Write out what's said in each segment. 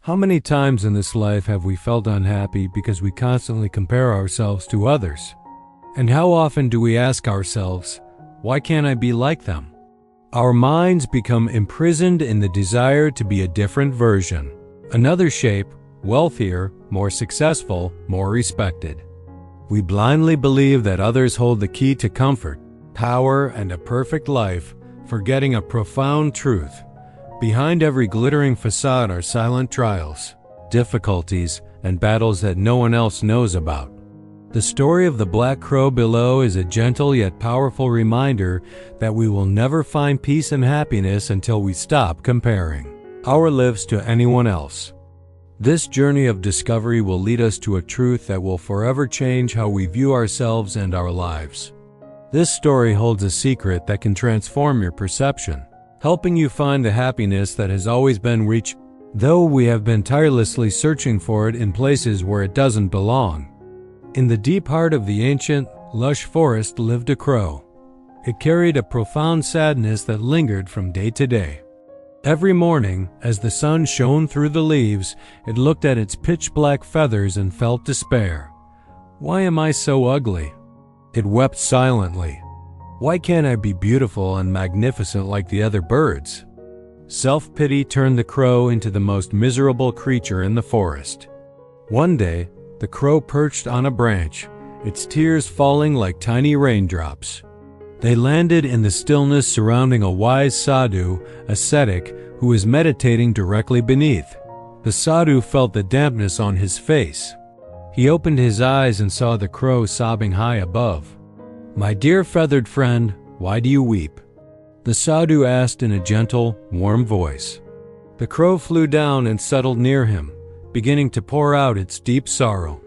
How many times in this life have we felt unhappy because we constantly compare ourselves to others? And how often do we ask ourselves, why can't I be like them? Our minds become imprisoned in the desire to be a different version, another shape, wealthier, more successful, more respected. We blindly believe that others hold the key to comfort, power, and a perfect life, forgetting a profound truth. Behind every glittering facade are silent trials, difficulties, and battles that no one else knows about. The story of the black crow below is a gentle yet powerful reminder that we will never find peace and happiness until we stop comparing our lives to anyone else. This journey of discovery will lead us to a truth that will forever change how we view ourselves and our lives. This story holds a secret that can transform your perception, helping you find the happiness that has always been reached, though we have been tirelessly searching for it in places where it doesn't belong. In the deep heart of the ancient, lush forest lived a crow. It carried a profound sadness that lingered from day to day. Every morning, as the sun shone through the leaves, it looked at its pitch-black feathers and felt despair. Why am I so ugly? It wept silently. Why can't I be beautiful and magnificent like the other birds? Self-pity turned the crow into the most miserable creature in the forest. One day, the crow perched on a branch, its tears falling like tiny raindrops. They landed in the stillness surrounding a wise Sadu, ascetic, who was meditating directly beneath. The Sadu felt the dampness on his face. He opened his eyes and saw the crow sobbing high above. "My dear feathered friend, why do you weep?" the Sadu asked in a gentle, warm voice. The crow flew down and settled near him, beginning to pour out its deep sorrow.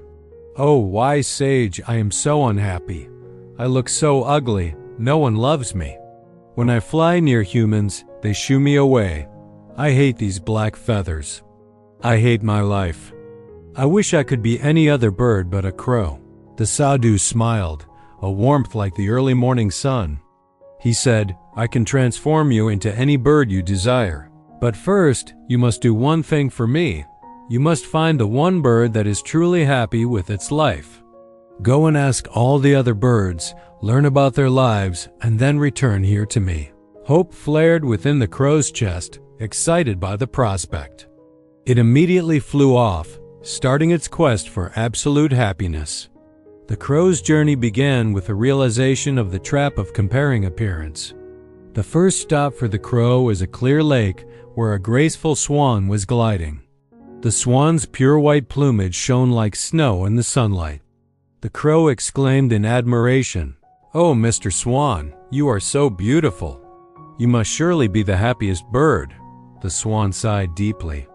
"Oh, wise sage, I am so unhappy. I look so ugly, no one loves me. When I fly near humans, they shoo me away. I hate these black feathers. I hate my life. I wish I could be any other bird but a crow." The Sadu smiled, a warmth like the early morning sun. He said, "I can transform you into any bird you desire. But first, you must do one thing for me. You must find the one bird that is truly happy with its life. Go and ask all the other birds, learn about their lives, and then return here to me." Hope flared within the crow's chest, excited by the prospect. It immediately flew off, starting its quest for absolute happiness. The crow's journey began with a realization of the trap of comparing appearance. The first stop for the crow was a clear lake where a graceful swan was gliding. The swan's pure white plumage shone like snow in the sunlight. The crow exclaimed in admiration, "Oh, Mr. Swan, you are so beautiful. You must surely be the happiest bird." The swan sighed deeply.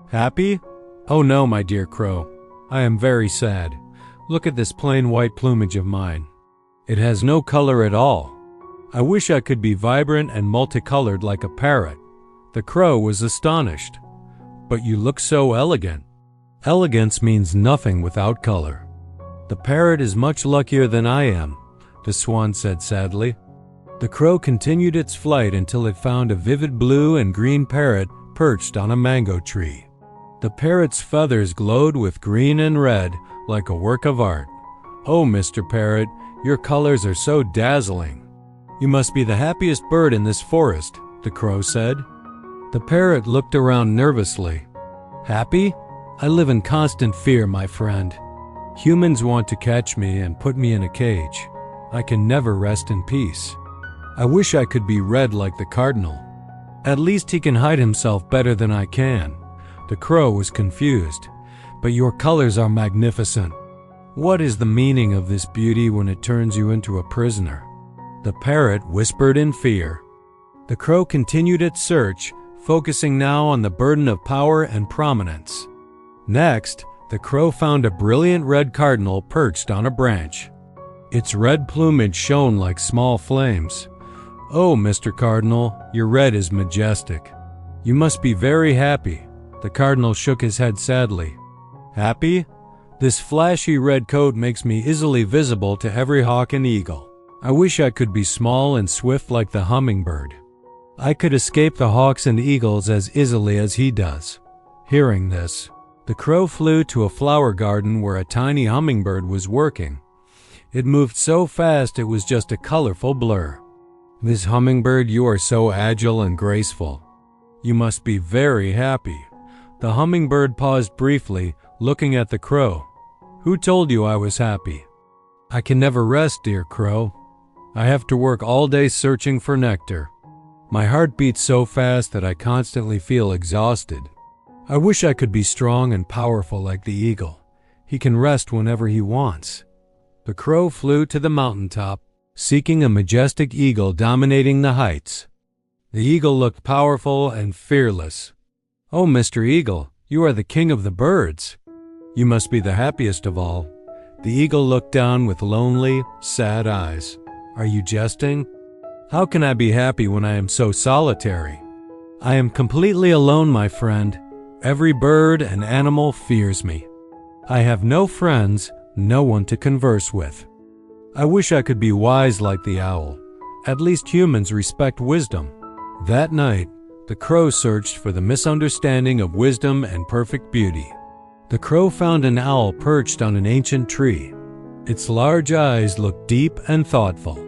"Happy? Oh no, my dear crow. I am very sad. Look at this plain white plumage of mine. It has no color at all. I wish I could be vibrant and multicolored like a parrot." The crow was astonished. "But you look so elegant." "Elegance means nothing without color. The parrot is much luckier than I am," the swan said sadly. The crow continued its flight until it found a vivid blue and green parrot perched on a mango tree. The parrot's feathers glowed with green and red like a work of art. "Oh, Mr. Parrot, your colors are so dazzling. You must be the happiest bird in this forest," the crow said. The parrot looked around nervously. "Happy? I live in constant fear, my friend. Humans want to catch me and put me in a cage. I can never rest in peace. I wish I could be red like the cardinal. At least he can hide himself better than I can." The crow was confused. "But your colors are magnificent. What is the meaning of this beauty when it turns you into a prisoner?" The parrot whispered in fear. The crow continued its search, focusing now on the burden of power and prominence. Next, the crow found a brilliant red cardinal perched on a branch. Its red plumage shone like small flames. "Oh, Mr. Cardinal, your red is majestic. You must be very happy." The cardinal shook his head sadly. "Happy? This flashy red coat makes me easily visible to every hawk and eagle. I wish I could be small and swift like the hummingbird. I could escape the hawks and eagles as easily as he does. Hearing this, the crow flew to a flower garden where a tiny hummingbird was working. It moved so fast it was just a colorful blur. "Miss Hummingbird, you are so agile and graceful. You must be very happy." The hummingbird paused briefly, looking at the crow. "Who told you I was happy?" "I can never rest, dear crow. I have to work all day searching for nectar. My heart beats so fast that I constantly feel exhausted. I wish I could be strong and powerful like the eagle. He can rest whenever he wants." The crow flew to the mountaintop, seeking a majestic eagle dominating the heights. The eagle looked powerful and fearless. "Oh, Mr. Eagle, you are the king of the birds. You must be the happiest of all." The eagle looked down with lonely, sad eyes. "Are you jesting? How can I be happy when I am so solitary? I am completely alone, my friend. Every bird and animal fears me. I have no friends, no one to converse with. I wish I could be wise like the owl. At least humans respect wisdom." That night, the crow searched for the misunderstanding of wisdom and perfect beauty. The crow found an owl perched on an ancient tree. Its large eyes looked deep and thoughtful.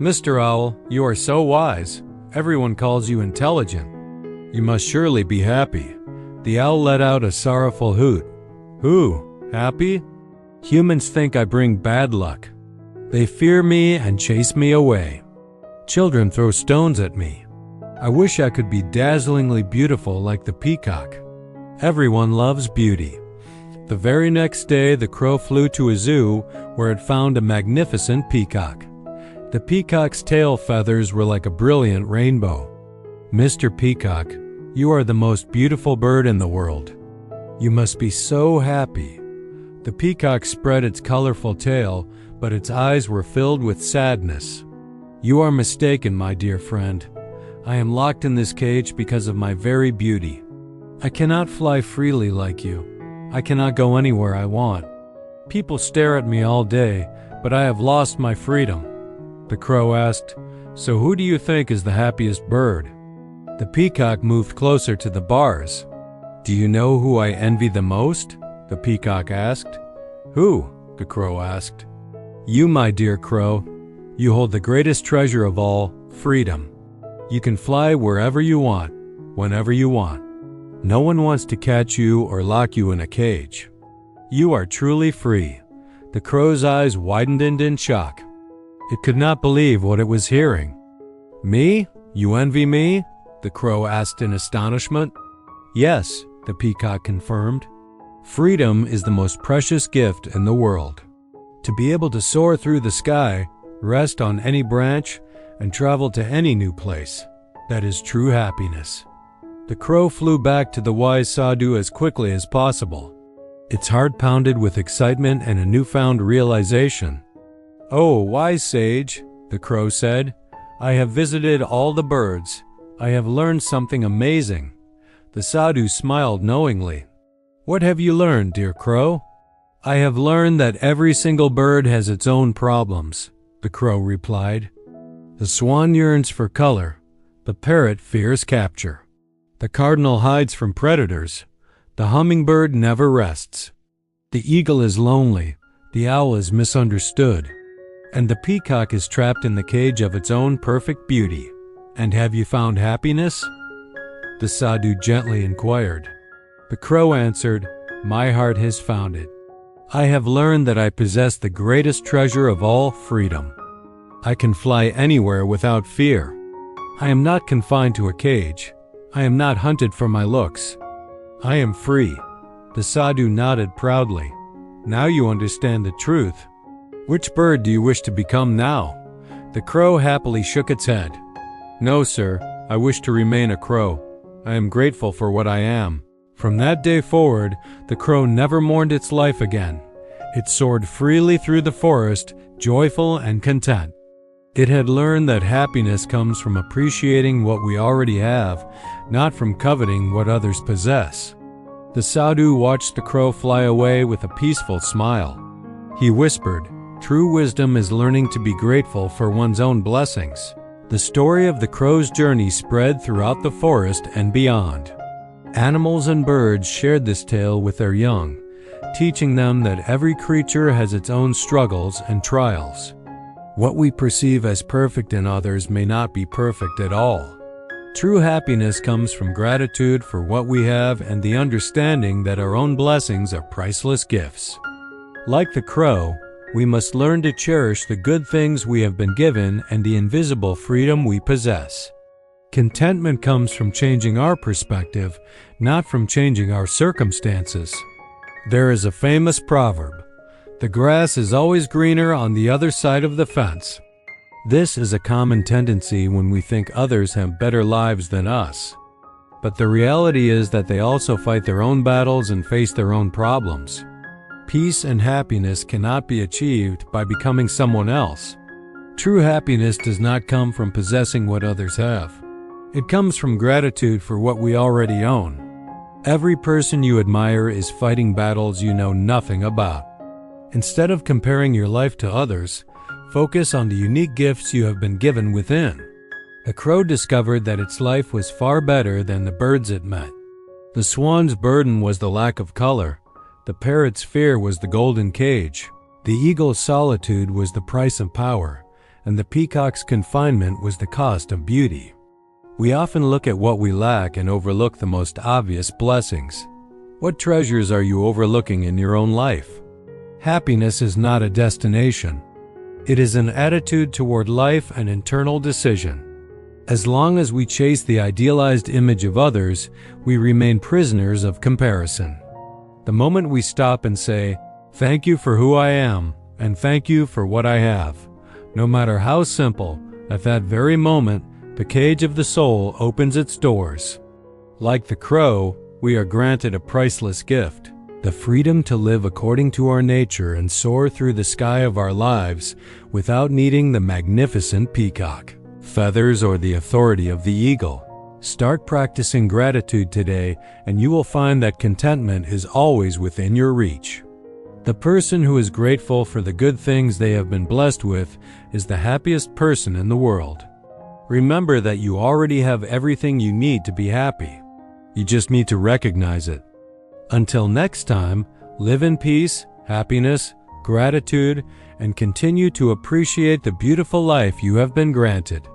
"Mr. Owl, you are so wise. Everyone calls you intelligent. You must surely be happy." The owl let out a sorrowful hoot. "Who? Happy? Humans think I bring bad luck. They fear me and chase me away. Children throw stones at me. I wish I could be dazzlingly beautiful like the peacock. Everyone loves beauty." The very next day, the crow flew to a zoo where it found a magnificent peacock. The peacock's tail feathers were like a brilliant rainbow. "Mr. Peacock, you are the most beautiful bird in the world. You must be so happy." The peacock spread its colorful tail, but its eyes were filled with sadness. "You are mistaken, my dear friend. I am locked in this cage because of my very beauty. I cannot fly freely like you. I cannot go anywhere I want. People stare at me all day, but I have lost my freedom." The crow asked, "So who do you think is the happiest bird?" The peacock moved closer to the bars. "Do you know who I envy the most?" the peacock asked. "Who?" the crow asked. "You, my dear crow. You hold the greatest treasure of all, freedom. You can fly wherever you want, whenever you want. No one wants to catch you or lock you in a cage. You are truly free." The crow's eyes widened in shock. It could not believe what it was hearing. "Me? You envy me?" the crow asked in astonishment. "Yes," the peacock confirmed. "Freedom is the most precious gift in the world. To be able to soar through the sky, rest on any branch, and travel to any new place, that is true happiness." The crow flew back to the wise Sadu as quickly as possible. Its heart pounded with excitement and a newfound realization. "Oh, wise sage," the crow said, "I have visited all the birds. I have learned something amazing." The Sadu smiled knowingly. "What have you learned, dear crow?" "I have learned that every single bird has its own problems," the crow replied. "The swan yearns for color. The parrot fears capture. The cardinal hides from predators. The hummingbird never rests. The eagle is lonely. The owl is misunderstood. And the peacock is trapped in the cage of its own perfect beauty. And have you found happiness?" the Sadu gently inquired. The crow answered, "My heart has found it. I have learned that I possess the greatest treasure of all, freedom. I can fly anywhere without fear. I am not confined to a cage. I am not hunted for my looks. I am free." The Sadu nodded proudly. "Now you understand the truth. Which bird do you wish to become now?" The crow happily shook its head. "No, sir, I wish to remain a crow. I am grateful for what I am." From that day forward, the crow never mourned its life again. It soared freely through the forest, joyful and content. It had learned that happiness comes from appreciating what we already have, not from coveting what others possess. The Sadu watched the crow fly away with a peaceful smile. He whispered, "True wisdom is learning to be grateful for one's own blessings." The story of the crow's journey spread throughout the forest and beyond. Animals and birds shared this tale with their young, teaching them that every creature has its own struggles and trials. What we perceive as perfect in others may not be perfect at all. True happiness comes from gratitude for what we have and the understanding that our own blessings are priceless gifts. Like the crow, we must learn to cherish the good things we have been given and the invisible freedom we possess. Contentment comes from changing our perspective, not from changing our circumstances. There is a famous proverb, "The grass is always greener on the other side of the fence." This is a common tendency when we think others have better lives than us. But the reality is that they also fight their own battles and face their own problems. Peace and happiness cannot be achieved by becoming someone else. True happiness does not come from possessing what others have. It comes from gratitude for what we already own. Every person you admire is fighting battles you know nothing about. Instead of comparing your life to others, focus on the unique gifts you have been given within. A crow discovered that its life was far better than the birds it met. The swan's burden was the lack of color. The parrot's fear was the golden cage. The eagle's solitude was the price of power, and the peacock's confinement was the cost of beauty. We often look at what we lack and overlook the most obvious blessings. What treasures are you overlooking in your own life? Happiness is not a destination. It is an attitude toward life, an internal decision. As long as we chase the idealized image of others, we remain prisoners of comparison. The moment we stop and say, "Thank you for who I am," and "Thank you for what I have," no matter how simple, at that very moment, the cage of the soul opens its doors. Like the crow, we are granted a priceless gift, the freedom to live according to our nature and soar through the sky of our lives without needing the magnificent peacock, feathers, or the authority of the eagle. Start practicing gratitude today, and you will find that contentment is always within your reach. The person who is grateful for the good things they have been blessed with is the happiest person in the world. Remember that you already have everything you need to be happy. You just need to recognize it. Until next time, live in peace, happiness, gratitude, and continue to appreciate the beautiful life you have been granted.